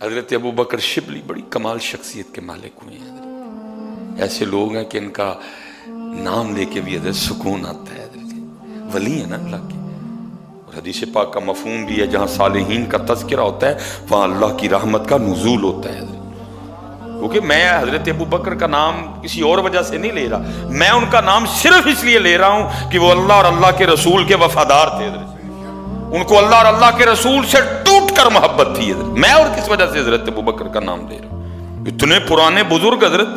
حضرت ابو بکر شبلی بڑی کمال شخصیت کے مالک ہوئے ہیں حضرت۔ ایسے لوگ ہیں کہ ان کا نام لے کے بھی حضرت سکون آتا ہے حضرت، ولی ہے نا اللہ کے۔ اور حدیث پاک کا مفہوم بھی ہے جہاں صالحین کا تذکرہ ہوتا ہے وہاں اللہ کی رحمت کا نزول ہوتا ہے حضرت۔ کیونکہ میں حضرت ابو بکر کا نام کسی اور وجہ سے نہیں لے رہا، میں ان کا نام صرف اس لیے لے رہا ہوں کہ وہ اللہ اور اللہ کے رسول کے وفادار تھے حضرت، ان کو اللہ اور اللہ کے رسول سے ٹوٹ کر محبت تھی حضرت۔ میں اور کس وجہ سے حضرت ابو بکر کا نام لے رہا ہوں؟ اتنے پرانے بزرگ حضرت،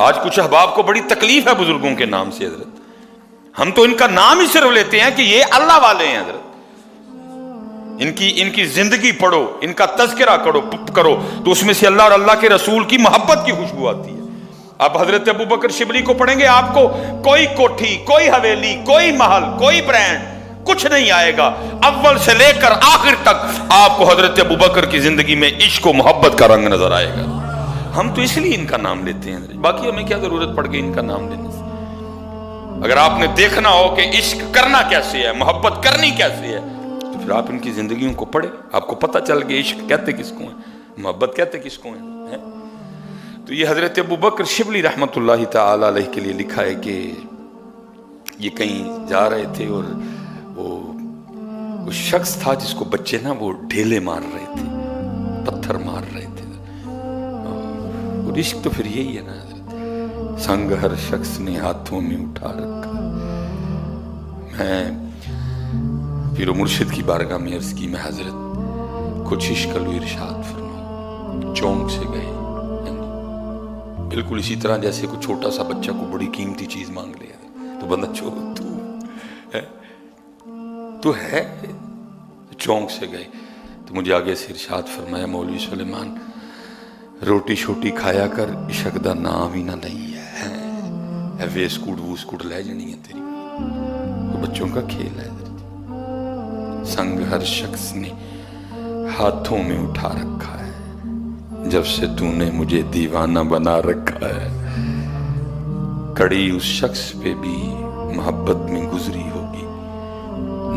آج کچھ احباب کو بڑی تکلیف ہے بزرگوں کے نام سے حضرت، ہم تو ان کا نام ہی صرف لیتے ہیں کہ یہ اللہ والے ہیں حضرت۔ ان کی زندگی پڑھو، ان کا تذکرہ کرو تو اس میں سے اللہ اور اللہ کے رسول کی محبت کی خوشبو آتی ہے۔ آپ حضرت ابو بکر شبلی کو پڑھیں گے، آپ کو کوئی کوٹھی، کوئی حویلی، کوئی محل، کوئی برانڈ کچھ نہیں آئے گا، اول سے لے کر آخر تک آپ کو حضرت ابو بکر کی زندگی میں عشق و محبت کا رنگ نظر آئے گا۔ ہم تو اس لیے ان کا نام لیتے ہیں، باقی ہمیں کیا ضرورت پڑ گئی ان کا نام لینے سے؟ اگر آپ نے دیکھنا ہو کہ عشق کرنا کیسے ہے، محبت کرنی کیسے ہے، تو پھر آپ ان کی زندگیوں کو پڑھیں، آپ کو پتہ چل گیا عشق کہتے کس کو ہیں، محبت کہتے کس کو ہیں۔ تو یہ حضرت ابو بکر شبلی رحمۃ اللہ تعالی علیہ کے لیے لکھا ہے کہ یہ کہیں جا رہے تھے اور وہ شخص تھا جس کو بچے نا وہ ڈھیلے مار رہے تھے، پتھر مار رہے تھے۔ اور عشق تو پھر یہی ہے نا حضرت، سنگ ہر شخص نے ہاتھوں میں اٹھا رکھا۔ میں پیر و مرشد کی بارگاہ میں عرض کی، میں حضرت کچھ عشق و ارشاد فرماؤ، چونک سے گئے، بالکل اسی طرح جیسے کوئی چھوٹا سا بچہ کو بڑی قیمتی چیز مانگ لے تو بندہ تو ہے، چونک سے گئے۔ تو مجھے آگے سے ارشاد فرمایا، مولوی سلیمان روٹی شوٹی کھایا کر، عشق دا نام ہی نہ نہیں ہے، وے سکوٹ لے جانی ہے تیری، وہ بچوں کا کھیل ہے۔ سنگ ہر شخص نے ہاتھوں میں اٹھا رکھا ہے، جب سے تو نے مجھے دیوانہ بنا رکھا ہے، کڑی اس شخص پہ بھی محبت میں گزری ہوگی،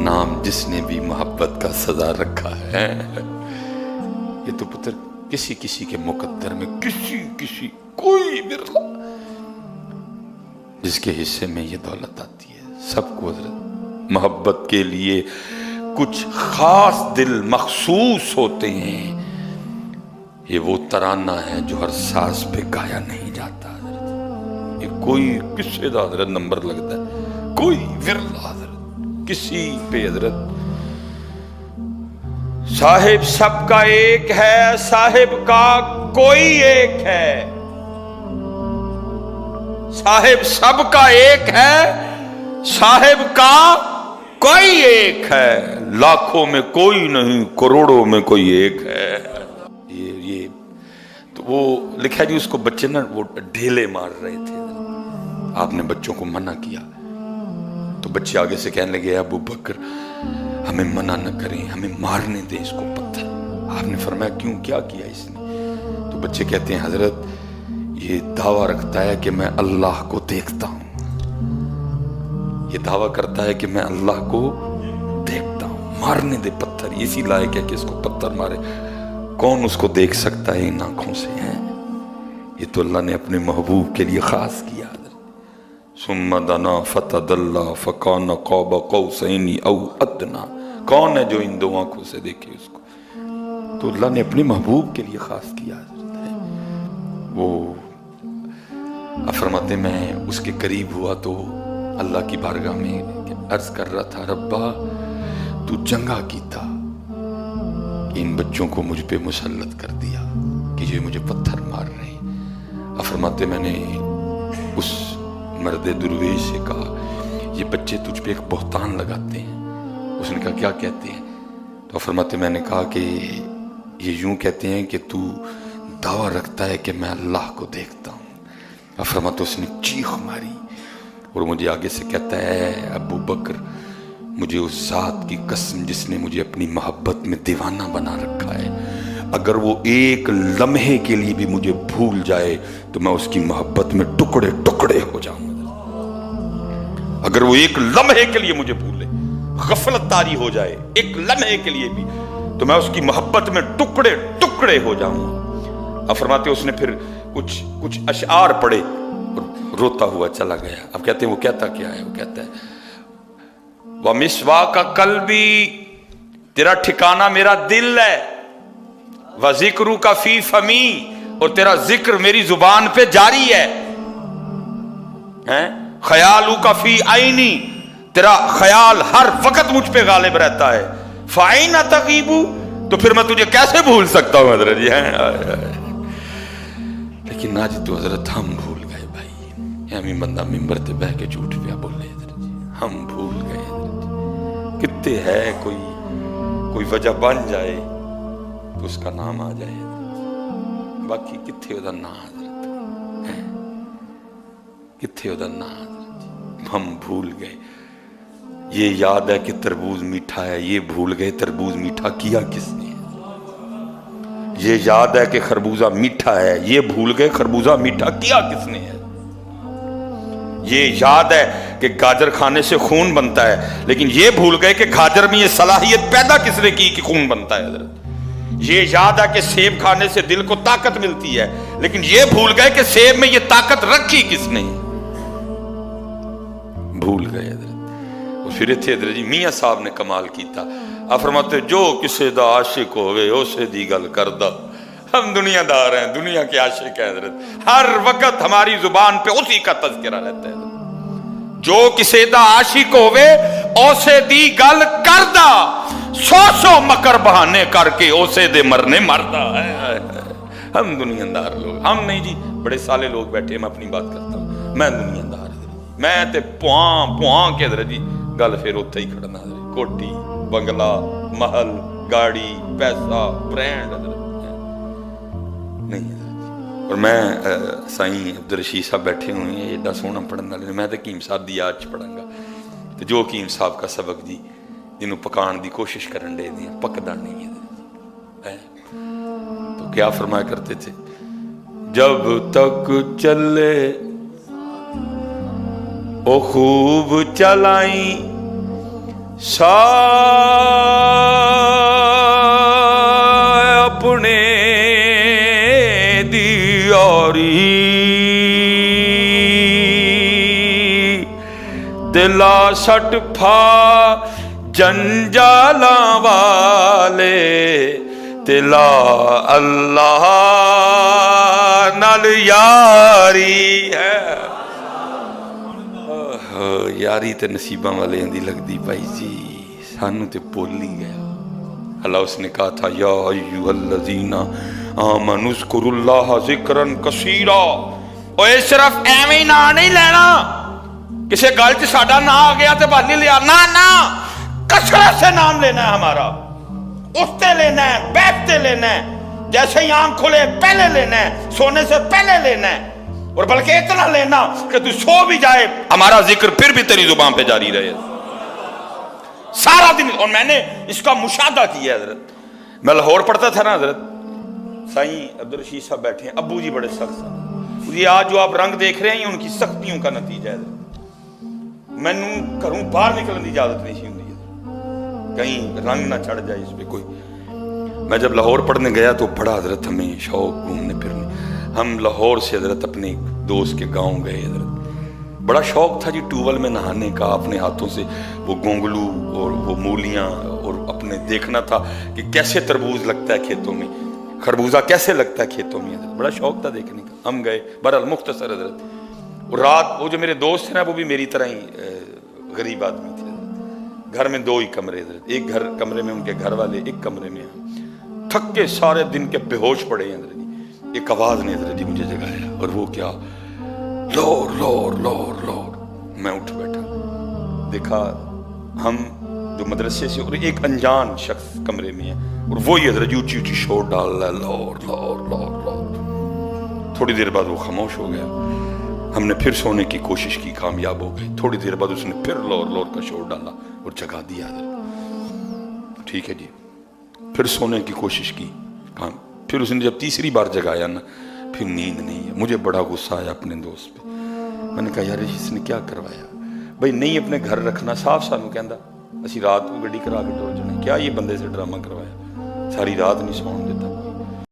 نام جس نے بھی محبت کا سزا رکھا ہے۔ یہ تو پتر کسی کے مقدر میں کسی کوئی برلا جس کے حصے میں یہ دولت آتی ہے، سب کو حضرت محبت کے لیے کچھ خاص دل مخصوص ہوتے ہیں۔ یہ وہ ترانہ ہے جو ہر ساز پہ گایا نہیں جاتا حضرت، یہ کوئی کسی دا حضرت نمبر لگتا ہے، کوئی ورلا حضرت کسی پہ حضرت۔ صاحب سب کا ایک ہے، صاحب کا کوئی ایک ہے، صاحب سب کا ایک ہے، صاحب کا کوئی ایک ہے، لاکھوں میں کوئی نہیں، کروڑوں میں کوئی ایک ہے۔ یہ تو وہ لکھا جی، اس کو بچے نا وہ ڈھیلے مار رہے تھے، آپ نے بچوں کو منع کیا تو بچے آگے سے کہنے لگے، ابو بکر ہمیں منع نہ کریں، ہمیں مارنے دیں اس کو پتھر۔ آپ نے فرمایا کیوں، کیا کیا اس نے؟ تو بچے کہتے ہیں، حضرت یہ دعویٰ رکھتا ہے کہ میں اللہ کو دیکھتا ہوں، یہ دعویٰ کرتا ہے کہ میں اللہ کو دیکھتا ہوں، مارنے دے پتھر، اسی لائق ہے کہ اس کو پتھر مارے، کون اس کو دیکھ سکتا ہے ان آنکھوں سے ہیں؟ یہ تو اللہ نے اپنے محبوب کے لیے خاص کیا۔ ثم دنا فتدلی فکان قاب قوسین او ادنا، کون ہے جو ان دو آنکھوں سے دیکھے اس کو؟ تو اللہ نے اپنے محبوب کے لیے خاص کیا حضرت ہے۔ وہ فرماتے میں اس کے قریب ہوا تو اللہ کی بارگاہ میں عرض کر رہا تھا، ربا تو جنگا کیتا کہ ان بچوں کو مجھ پہ مسلط کر دیا کہ یہ مجھے پتھر مار رہے ہیں۔ فرماتے میں نے اس مرد درویش سے کہا، یہ بچے تجھ پہ ایک بہتان لگاتے ہیں۔ اس نے کہا کیا کہتے ہیں؟ تو فرماتے میں نے کہا کہ یہ یوں کہتے ہیں کہ تو دعویٰ رکھتا ہے کہ میں اللہ کو دیکھتا ہوں۔ فرماتے اس نے چیخ ماری اور مجھے آگے سے کہتا ہے، ابو بکر مجھے اس ذات کی قسم جس نے مجھے اپنی محبت میں دیوانہ بنا رکھا ہے، اگر وہ ایک لمحے کے لیے بھی مجھے بھول جائے تو میں اس کی محبت میں ٹکڑے ٹکڑے ہو جاؤں۔ اگر وہ ایک لمحے کے لیے مجھے بھولے، غفلت طاری ہو جائے ایک لمحے کے لیے بھی، تو میں اس کی محبت میں ٹکڑے ٹکڑے ہو جاؤں گا. اب فرماتے اس نے پھر کچھ اشعار پڑھے اور روتا ہوا چلا گیا. اب کہتے ہیں وہ کہتا کیا ہے؟ وہ کہتا ہے وَمِسْوَاكَ قَلْبِي، تیرا ٹھکانہ میرا دل ہے، وَذِكْرُكَ فِي فَمِي، اور تیرا ذکر میری زبان پہ جاری ہے، خیالُكَ فِي عَيْنِي، تیرا خیال ہر وقت مجھ پہ غالب رہتا ہے، فَأَيْنَ تَغِيبُ، تو پھر میں تجھے کیسے بھول سکتا ہوں حضرت جی. لیکن آج تو حضرت ہم بھول گئے بھائی. ہمیں بندہ ممبر تے بہ کے جھوٹ پیا بولے حضرت جی، ہم بھول گئے حضرت جی. کتے ہے کوئی وجہ بن جائے تو اس کا نام آ جائے حضرت جی. باقی کتھے دا نا حضرت، کتھے دا نا حضرت جی. ہم بھول گئے. یہ یاد ہے کہ تربوز میٹھا ہے، یہ بھول گئے تربوز میٹھا کیا کس نے. یہ یاد ہے کہ خربوزہ میٹھا ہے، یہ بھول گئے خربوزہ میٹھا کیا کس نے ہے. یہ یاد ہے کہ گاجر کھانے سے خون بنتا ہے، لیکن یہ بھول گئے کہ گاجر میں یہ صلاحیت پیدا کس نے کی کہ خون بنتا ہے حضرت. یہ یاد ہے کہ سیب کھانے سے دل کو طاقت ملتی ہے، لیکن یہ بھول گئے کہ سیب میں یہ طاقت رکھی کس نے. بھول گئے حضرت. پھر اتھے حضرت جی میاں صاحب نے کمال کیتا. آپ فرماتے جو کسے دا عاشق ہوئے اسے دی گل کردہ. ہم دنیا دار ہیں، دنیا کے عاشق ہیں حضرت. ہر وقت ہماری زبان پہ اسی کا تذکرہ رہتا ہے. جو کسے دا عاشق ہوئے اسے دی گل کردہ، سو مکر بہانے کر کے اسے دے مرنے مردہ. ہم دنیا دار لوگ، ہم نہیں جی بڑے سالے لوگ بیٹھے. میں اپنی بات کرتا ہوں، میں دنیا دار حضرت. میں تے پوہاں کے حضرت جی گل پھر اتھے ہی کھڑنا حضرت. کوٹی، بنگلہ، محل، گاڑی، پیسہ، برینڈ حضرت نہیں حضرت. اور میں سائیں عبدالرشید صاحب بیٹھے ہوئے ہیں ایڈا سونا پڑھنے والے، میں تو حکیم صاحب دی یاد چ پڑھاں گا. تو جو حکیم صاحب کا سبق جی جنہوں پکان دی کوشش کرن دے دیا پکدا نہیں ہے. تو کیا فرمایا کرتے تھے؟ جب تک چلے او خوب چلائیں اپنے دیاری، دلا سٹ پھا جنجالاں والے، دلا اللہ نال یاری ہے. یاری تے نصیباں والے دی لگ دی بھائی جی. سانو تے بول ہی گیا. اللہ اس نے کہا تھا یا ایھا الذین آمنوا اذکروا اللہ ذکرا کثیرا. اوے صرف ایویں نام نہیں لینا، کسی گل چ ساڈا نام آ گیا تے بھالی لیا، نہ کثرت سے نام لینا ہے ہمارا. اٹھتے لینا ہے، بیٹھتے لینا ہے، جیسے ہی آنکھ کھلے پہلے لینا ہے، سونے سے پہلے لینا ہے، اور بلکہ اتنا لینا کہ تو سو بھی جائے ہمارا ذکر پھر بھی تیری زبان پہ جاری رہے سارا دن. اور میں نے اس کا مشاہدہ کیا حضرت. میں لاہور پڑھتا تھا نا حضرت، سائیں عبدالرشید صاحب بیٹھے ہیں، ابو جی بڑے سخت ہیں. یہ آج جو آپ رنگ دیکھ رہے ہیں ان کی سختیوں کا نتیجہ ہے حضرت. میں گھروں باہر نکلنے کی اجازت نہیں سی ہوتی کہیں رنگ نہ چڑھ جائے اس پہ کوئی. میں جب لاہور پڑھنے گیا تو بڑا حضرت ہمیں شوق گھومنے پھرنے. ہم لاہور سے حضرت اپنے دوست کے گاؤں گئے حضرت. بڑا شوق تھا جی ٹیوبل میں نہانے کا، اپنے ہاتھوں سے وہ گونگلو اور وہ مولیاں، اور اپنے دیکھنا تھا کہ کیسے تربوز لگتا ہے کھیتوں میں، خربوزہ کیسے لگتا ہے کھیتوں میں حضرت. بڑا شوق تھا دیکھنے کا. ہم گئے بہرحال مختصر حضرت. اور رات وہ جو میرے دوست ہیں نا وہ بھی میری طرح ہی غریب آدمی تھے حضرت. گھر میں 2 ہی کمرے حضرت. ایک کمرے میں ان کے گھر والے، ایک کمرے میں ہم. تھک کے سارے دن کے بے ہوش پڑے ہیں حضرت. ایک آواز نے حضرت جی مجھے جگایا، اور وہ کیا، لور لور لور لور. میں اٹھ بیٹھا، دیکھا ہم جو مدرسے سے، اور ایک انجان شخص کمرے میں ہے، اور وہی حضرت جی اونچی اونچی شور ڈال رہا ہے، لور لور لور لور. تھوڑی دیر بعد وہ خاموش ہو گیا. ہم نے پھر سونے کی کوشش کی، کامیاب ہو گئے. تھوڑی دیر بعد اس نے پھر لور لور کا شور ڈالا اور جگا دیا حضرت. ٹھیک ہے جی. پھر سونے کی کوشش کی، پھر اس نے جب تیسری بار جگایا نا، پھر نیند نہیں ہے. مجھے بڑا غصہ آیا اپنے دوست پہ. میں نے کہا یار اس نے کیا کروایا بھائی. نہیں اپنے گھر رکھنا، صاف سانو کہندا اسی رات کو گڈی کرا کے ٹر جانا. کیا یہ بندے سے ڈرامہ کروایا. ساری رات نہیں سون دیتا.